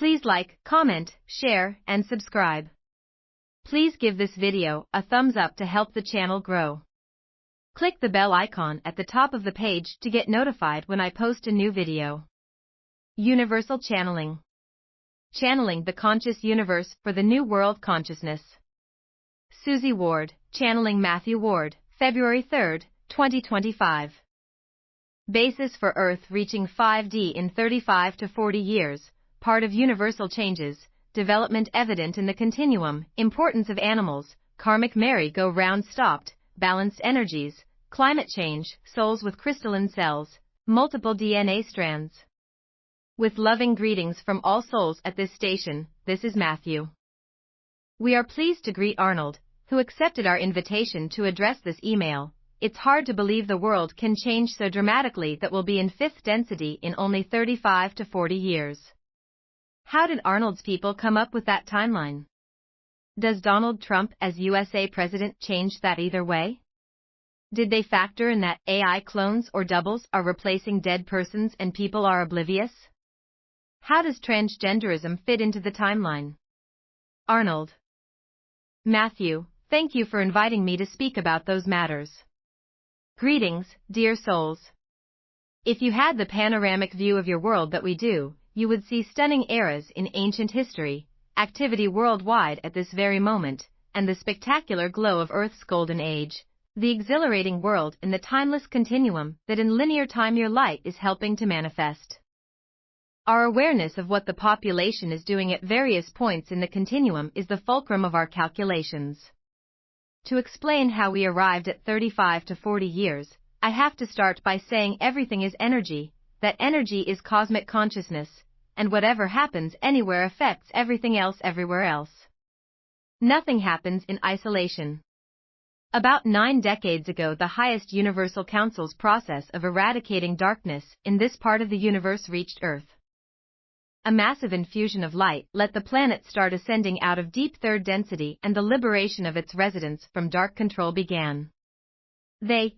Please like, comment, share, and subscribe. Please give this video a thumbs up to help the channel grow. Click the bell icon at the top of the page to get notified when I post a new video. Universal Channeling. Channeling the conscious universe for the new world consciousness. Suzy Ward, channeling Matthew Ward, February 3, 2025. Basis for Earth reaching 5D in 35 to 40 years, part of universal changes, development evident in the continuum, importance of animals, karmic merry-go-round stopped, balanced energies, climate change, souls with crystalline cells, multiple DNA strands. With loving greetings from all souls at this station, this is Matthew. We are pleased to greet Arnold, who accepted our invitation to address this email. It's hard to believe the world can change so dramatically that we'll be in fifth density in only 35 to 40 years. How did Arnold's people come up with that timeline? Does Donald Trump as USA president change that either way? Did they factor in that AI clones or doubles are replacing dead persons and people are oblivious? How does transgenderism fit into the timeline? Arnold. Matthew, thank you for inviting me to speak about those matters. Greetings, dear souls. If you had the panoramic view of your world that we do, you would see stunning eras in ancient history, activity worldwide at this very moment, and the spectacular glow of Earth's golden age, the exhilarating world in the timeless continuum that in linear time your light is helping to manifest. Our awareness of what the population is doing at various points in the continuum is the fulcrum of our calculations. To explain how we arrived at 35 to 40 years, I have to start by saying everything is energy, that energy is cosmic consciousness, and whatever happens anywhere affects everything else everywhere else. Nothing happens in isolation. About 9 decades ago, the highest universal council's process of eradicating darkness in this part of the universe reached Earth. A massive infusion of light let the planet start ascending out of deep third density, and the liberation of its residents from dark control began.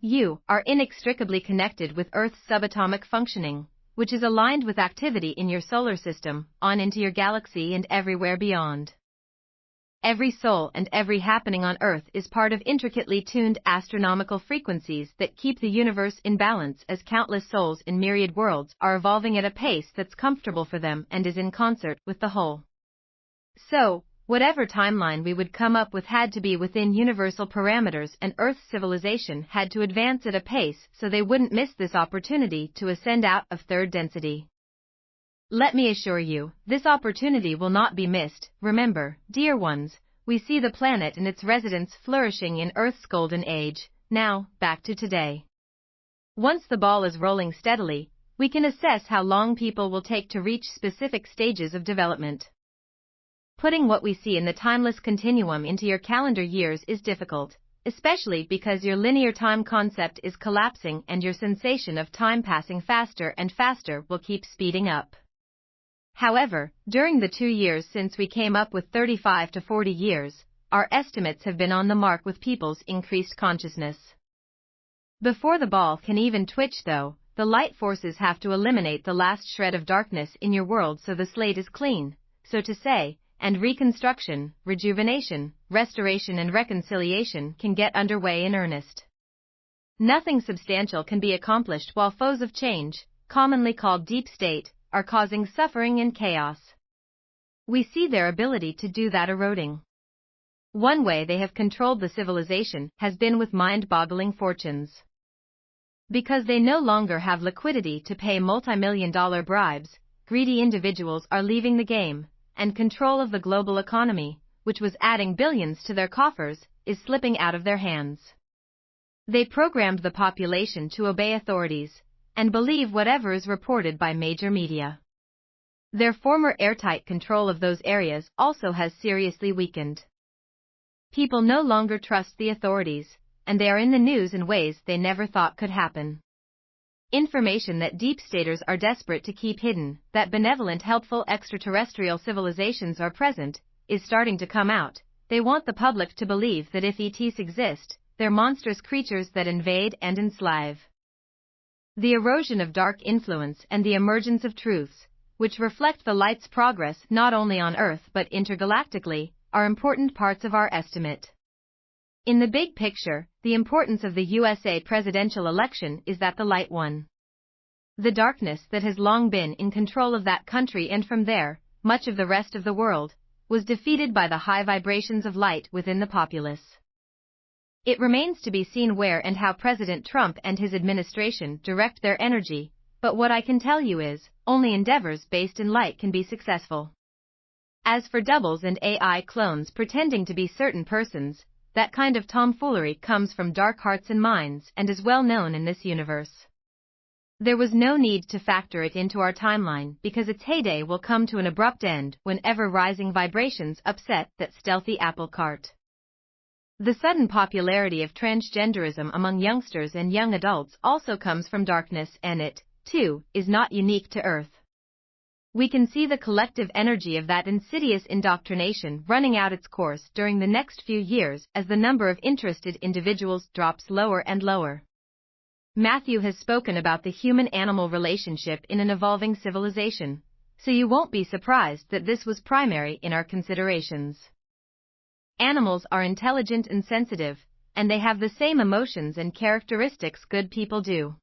You are inextricably connected with Earth's subatomic functioning, which is aligned with activity in your solar system, on into your galaxy and everywhere beyond. Every soul and every happening on Earth is part of intricately tuned astronomical frequencies that keep the universe in balance, as countless souls in myriad worlds are evolving at a pace that's comfortable for them and is in concert with the whole. So, whatever timeline we would come up with had to be within universal parameters, and Earth's civilization had to advance at a pace so they wouldn't miss this opportunity to ascend out of third density. Let me assure you, this opportunity will not be missed. Remember, dear ones, we see the planet and its residents flourishing in Earth's golden age. Now, back to today. Once the ball is rolling steadily, we can assess how long people will take to reach specific stages of development. Putting what we see in the timeless continuum into your calendar years is difficult, especially because your linear time concept is collapsing and your sensation of time passing faster and faster will keep speeding up. However, during the 2 years since we came up with 35 to 40 years, our estimates have been on the mark with people's increased consciousness. Before the ball can even twitch though, the light forces have to eliminate the last shred of darkness in your world so the slate is clean, so to say, and reconstruction, rejuvenation, restoration and reconciliation can get underway in earnest. Nothing substantial can be accomplished while foes of change, commonly called deep state, are causing suffering and chaos. We see their ability to do that eroding. One way they have controlled the civilization has been with mind-boggling fortunes. Because they no longer have liquidity to pay multi-million-dollar bribes, greedy individuals are leaving the game, and control of the global economy, which was adding billions to their coffers, is slipping out of their hands. They programmed the population to obey authorities, and believe whatever is reported by major media. Their former airtight control of those areas also has seriously weakened. People no longer trust the authorities, and they are in the news in ways they never thought could happen. Information that deep staters are desperate to keep hidden, that benevolent helpful extraterrestrial civilizations are present, is starting to come out. They want the public to believe that if ETs exist, they're monstrous creatures that invade and enslave. The erosion of dark influence and the emergence of truths, which reflect the light's progress not only on Earth but intergalactically, are important parts of our estimate. In the big picture, the importance of the USA presidential election is that the light won. The darkness that has long been in control of that country and from there, much of the rest of the world, was defeated by the high vibrations of light within the populace. It remains to be seen where and how President Trump and his administration direct their energy, but what I can tell you is, only endeavors based in light can be successful. As for doubles and AI clones pretending to be certain persons, that kind of tomfoolery comes from dark hearts and minds and is well known in this universe. There was no need to factor it into our timeline because its heyday will come to an abrupt end when ever-rising vibrations upset that stealthy apple cart. The sudden popularity of transgenderism among youngsters and young adults also comes from darkness, and it, too, is not unique to Earth. We can see the collective energy of that insidious indoctrination running out its course during the next few years as the number of interested individuals drops lower and lower. Matthew has spoken about the human-animal relationship in an evolving civilization, so you won't be surprised that this was primary in our considerations. Animals are intelligent and sensitive, and they have the same emotions and characteristics good people do.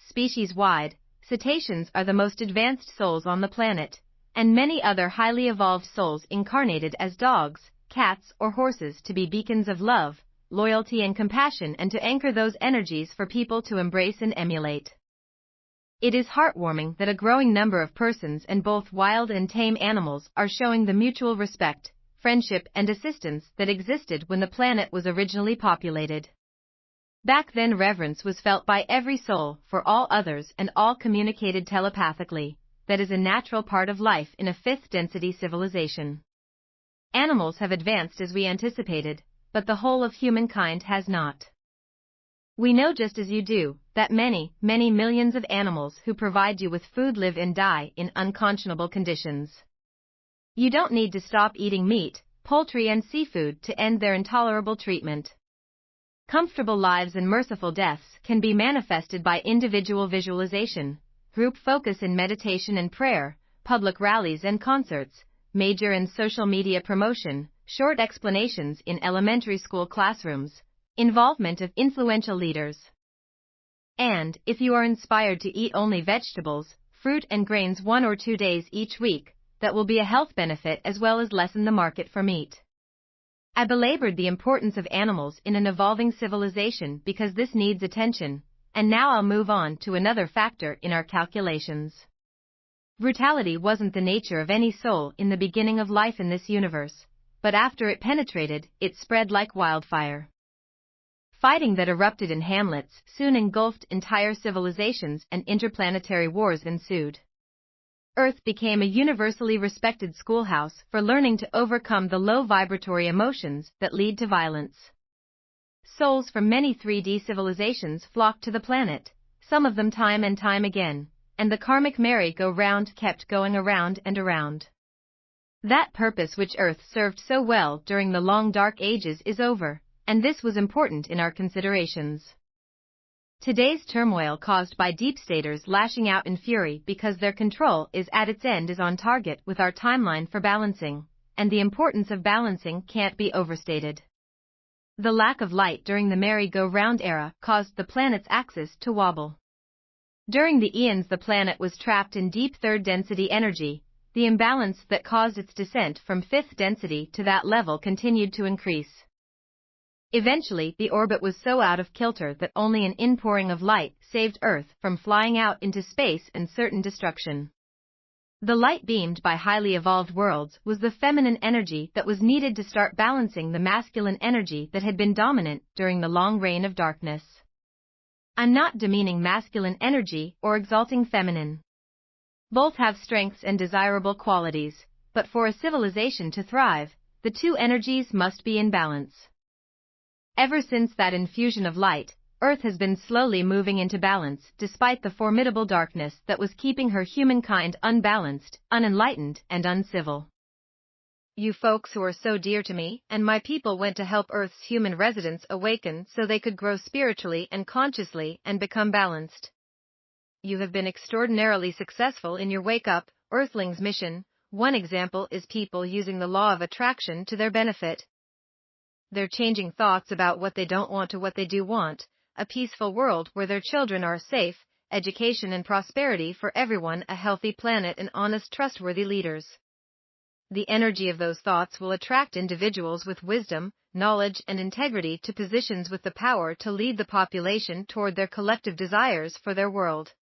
Species-wide, cetaceans are the most advanced souls on the planet, and many other highly evolved souls incarnated as dogs, cats, or horses to be beacons of love, loyalty and compassion and to anchor those energies for people to embrace and emulate. It is heartwarming that a growing number of persons and both wild and tame animals are showing the mutual respect, friendship and assistance that existed when the planet was originally populated. Back then reverence was felt by every soul for all others and all communicated telepathically. That is a natural part of life in a fifth-density civilization. Animals have advanced as we anticipated, but the whole of humankind has not. We know just as you do, that many, many millions of animals who provide you with food live and die in unconscionable conditions. You don't need to stop eating meat, poultry and seafood to end their intolerable treatment. Comfortable lives and merciful deaths can be manifested by individual visualization, group focus in meditation and prayer, public rallies and concerts, major and social media promotion, short explanations in elementary school classrooms, involvement of influential leaders. And, if you are inspired to eat only vegetables, fruit and grains 1 or 2 days each week, that will be a health benefit as well as lessen the market for meat. I belabored the importance of animals in an evolving civilization because this needs attention, and now I'll move on to another factor in our calculations. Brutality wasn't the nature of any soul in the beginning of life in this universe, but after it penetrated, it spread like wildfire. Fighting that erupted in hamlets soon engulfed entire civilizations and interplanetary wars ensued. Earth became a universally respected schoolhouse for learning to overcome the low vibratory emotions that lead to violence. Souls from many 3D civilizations flocked to the planet, some of them time and time again, and the karmic merry-go-round kept going around and around. That purpose which Earth served so well during the long dark ages is over, and this was important in our considerations. Today's turmoil caused by deep-staters lashing out in fury because their control is at its end is on target with our timeline for balancing, and the importance of balancing can't be overstated. The lack of light during the merry-go-round era caused the planet's axis to wobble. During the eons the planet was trapped in deep third-density energy. The imbalance that caused its descent from fifth density to that level continued to increase. Eventually, the orbit was so out of kilter that only an inpouring of light saved Earth from flying out into space and certain destruction. The light beamed by highly evolved worlds was the feminine energy that was needed to start balancing the masculine energy that had been dominant during the long reign of darkness. I'm not demeaning masculine energy or exalting feminine. Both have strengths and desirable qualities, but for a civilization to thrive, the two energies must be in balance. Ever since that infusion of light, Earth has been slowly moving into balance despite the formidable darkness that was keeping her humankind unbalanced, unenlightened, and uncivil. You folks who are so dear to me and my people went to help Earth's human residents awaken so they could grow spiritually and consciously and become balanced. You have been extraordinarily successful in your wake-up, Earthlings' mission. One example is people using the law of attraction to their benefit. They're changing thoughts about what they don't want to what they do want, a peaceful world where their children are safe, education and prosperity for everyone, a healthy planet and honest, trustworthy leaders. The energy of those thoughts will attract individuals with wisdom, knowledge and integrity to positions with the power to lead the population toward their collective desires for their world.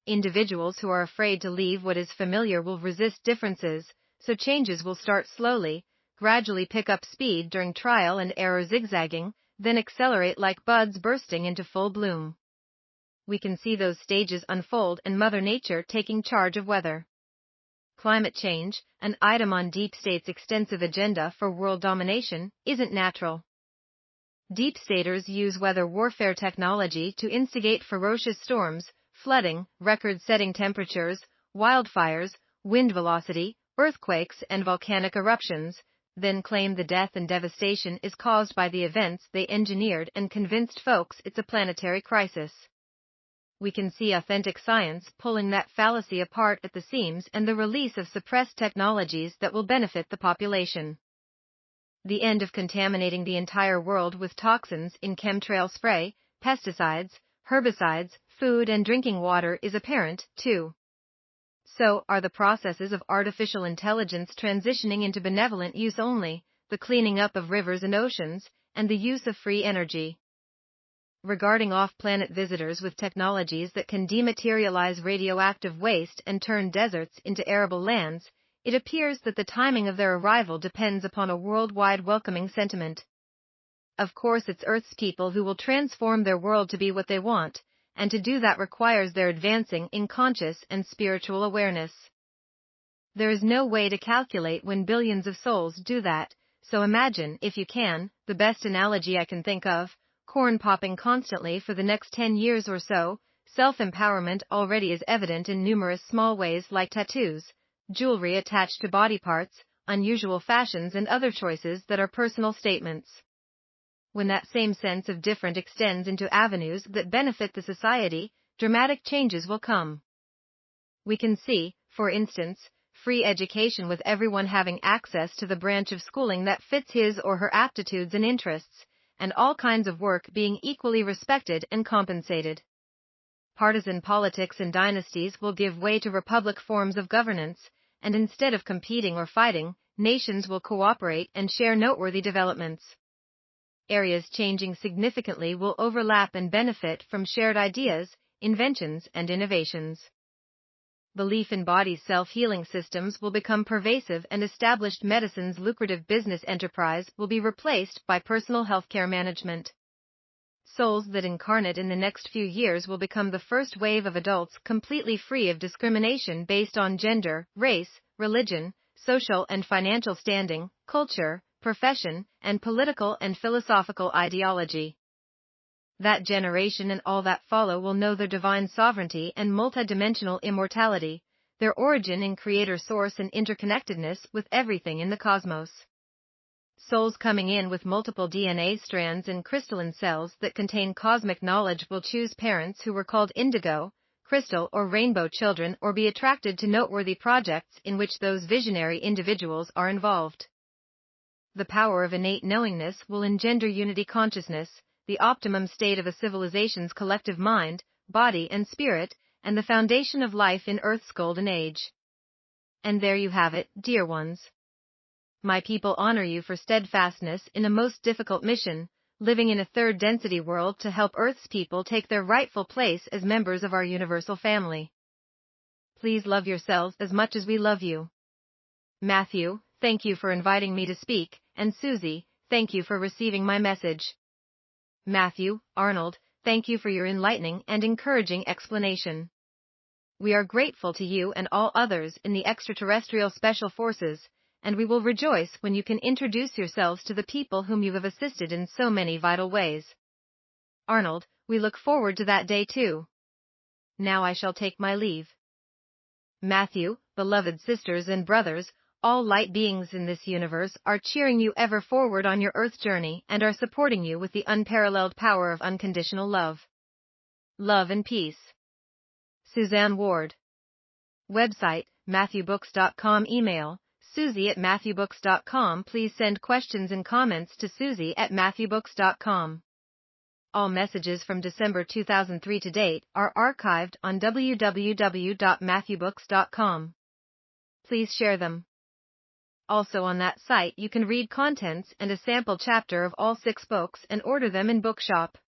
Individuals who are afraid to leave what is familiar will resist differences, so changes will start slowly, gradually pick up speed during trial and error, zigzagging, then accelerate like buds bursting into full bloom. We can see those stages unfold and Mother Nature taking charge of weather. Climate change, an item on Deep State's extensive agenda for world domination, isn't natural. Deep Staters use weather warfare technology to instigate ferocious storms, flooding, record-setting temperatures, wildfires, wind velocity, earthquakes and volcanic eruptions, then claim the death and devastation is caused by the events they engineered and convinced folks it's a planetary crisis. We can see authentic science pulling that fallacy apart at the seams and the release of suppressed technologies that will benefit the population. The end of contaminating the entire world with toxins in chemtrail spray, pesticides, herbicides, food and drinking water is apparent, too. So are the processes of artificial intelligence transitioning into benevolent use only, the cleaning up of rivers and oceans, and the use of free energy. Regarding off-planet visitors with technologies that can dematerialize radioactive waste and turn deserts into arable lands, it appears that the timing of their arrival depends upon a worldwide welcoming sentiment. Of course, it's Earth's people who will transform their world to be what they want, and to do that requires their advancing in conscious and spiritual awareness. There is no way to calculate when billions of souls do that, so imagine, if you can, the best analogy I can think of, corn popping constantly for the next 10 years or so. Self-empowerment already is evident in numerous small ways like tattoos, jewelry attached to body parts, unusual fashions and other choices that are personal statements. When that same sense of different extends into avenues that benefit the society, dramatic changes will come. We can see, for instance, free education with everyone having access to the branch of schooling that fits his or her aptitudes and interests, and all kinds of work being equally respected and compensated. Partisan politics and dynasties will give way to republic forms of governance, and instead of competing or fighting, nations will cooperate and share noteworthy developments. Areas changing significantly will overlap and benefit from shared ideas, inventions, and innovations. Belief in body self-healing systems will become pervasive and established medicine's lucrative business enterprise will be replaced by personal healthcare management. Souls that incarnate in the next few years will become the first wave of adults completely free of discrimination based on gender, race, religion, social and financial standing, culture, profession, and political and philosophical ideology. That generation and all that follow will know their divine sovereignty and multidimensional immortality, their origin in creator source and interconnectedness with everything in the cosmos. Souls coming in with multiple DNA strands in crystalline cells that contain cosmic knowledge will choose parents who were called indigo, crystal or rainbow children or be attracted to noteworthy projects in which those visionary individuals are involved. The power of innate knowingness will engender unity consciousness, the optimum state of a civilization's collective mind, body and spirit, and the foundation of life in Earth's golden age. And there you have it, dear ones. My people honor you for steadfastness in a most difficult mission, living in a third density world to help Earth's people take their rightful place as members of our universal family. Please love yourselves as much as we love you. Matthew, thank you for inviting me to speak, and Suzy, thank you for receiving my message. Matthew, Arnold, thank you for your enlightening and encouraging explanation. We are grateful to you and all others in the extraterrestrial special forces, and we will rejoice when you can introduce yourselves to the people whom you have assisted in so many vital ways. Arnold, we look forward to that day too. Now I shall take my leave. Matthew, beloved sisters and brothers, all light beings in this universe are cheering you ever forward on your Earth journey and are supporting you with the unparalleled power of unconditional love. Love and peace. Suzanne Ward. Website, matthewbooks.com. Email, Suzy@matthewbooks.com. Please send questions and comments to Suzy@matthewbooks.com. All messages from December 2003 to date are archived on www.matthewbooks.com. Please share them. Also on that site you can read contents and a sample chapter of all 6 books and order them in Bookshop.